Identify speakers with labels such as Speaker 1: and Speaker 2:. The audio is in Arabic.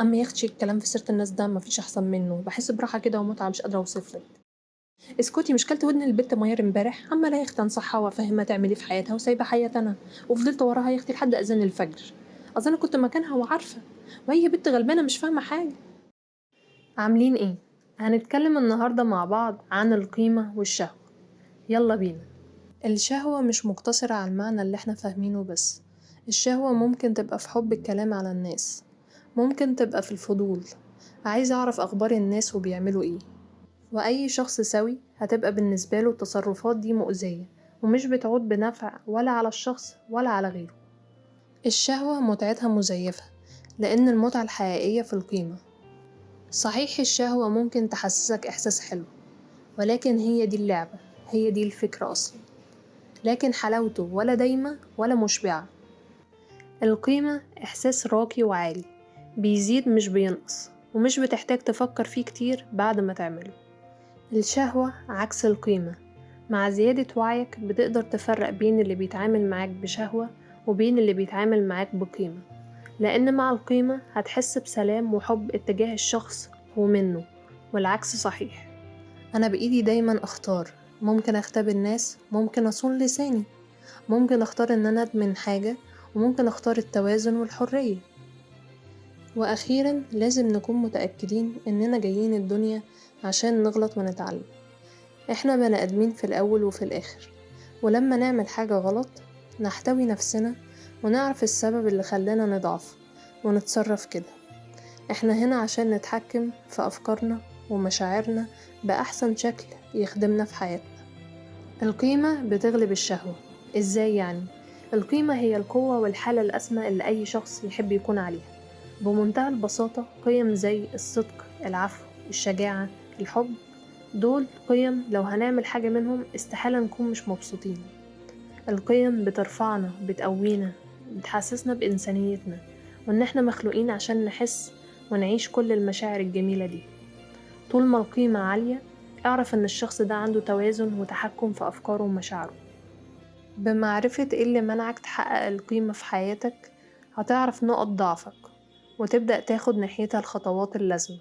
Speaker 1: أما يا أختي الكلام في سيرة الناس ده مفيش أحسن منه، بحس براحة كده ومتعة مش قادرة أوصفلك. اسكتي، مش كلت ودن البت ميار امبارح عمالة يا أختي أنصحها وأفهمها تعمل إيه في حياتها وسايبة حياتي أنا، وفضلت وراها يا أختي لحد أذان الفجر. أظن كنت مكانها وعارفة، وهي بنت غلبانة مش فاهمة حاجة. عاملين إيه؟ هنتكلم النهاردة مع بعض عن القيمة والشهوة. يلا بينا. الشهوة مش مقتصرة على المعنى اللي احنا فاهمينه بس. الشهوة ممكن تبقى في حب الكلام على الناس، ممكن تبقى في الفضول، عايز أعرف أخبار الناس وبيعملوا إيه. وأي شخص سوي هتبقى بالنسبة له التصرفات دي مؤذية ومش بتعود بنفع ولا على الشخص ولا على غيره. الشهوة متعتها مزيفة، لأن المتعة الحقيقية في القيمة. صحيح الشهوة ممكن تحسسك إحساس حلو، ولكن هي دي اللعبة، هي دي الفكرة أصلا. لكن حلاوته ولا دايمة ولا مشبعة. القيمة إحساس راقي وعالي، بيزيد مش بينقص، ومش بتحتاج تفكر فيه كتير بعد ما تعمله. الشهوة عكس القيمة، مع زيادة وعيك بتقدر تفرق بين اللي بيتعامل معاك بشهوة وبين اللي بيتعامل معاك بقيمة، لأن مع القيمة هتحس بسلام وحب اتجاه الشخص ومنه، والعكس صحيح. أنا بإيدي دايما أختار، ممكن أختبر الناس، ممكن أصون لساني، ممكن أختار إن أنا أدمن حاجة، وممكن أختار التوازن والحرية. وأخيرا لازم نكون متأكدين إننا جايين الدنيا عشان نغلط ونتعلم. إحنا بني آدمين في الأول وفي الآخر، ولما نعمل حاجة غلط نحتوي نفسنا ونعرف السبب اللي خلانا نضعف ونتصرف كده. إحنا هنا عشان نتحكم في أفكارنا ومشاعرنا بأحسن شكل يخدمنا في حياتنا. القيمة بتغلب الشهوة. إزاي يعني؟ القيمة هي القوة والحالة الأسمى اللي أي شخص يحب يكون عليها. بمنتهى البساطة قيم زي الصدق، العفو، الشجاعة، الحب، دول قيم لو هنعمل حاجة منهم استحالة نكون مش مبسوطين. القيم بترفعنا، بتقوينا، بتحسسنا بإنسانيتنا، وإن احنا مخلوقين عشان نحس ونعيش كل المشاعر الجميلة دي. طول ما القيمة عالية اعرف إن الشخص ده عنده توازن وتحكم في أفكاره ومشاعره. بمعرفة إيه اللي منعك تحقق القيمة في حياتك هتعرف نقط ضعفك وتبدأ تاخد ناحيتها الخطوات اللازمة.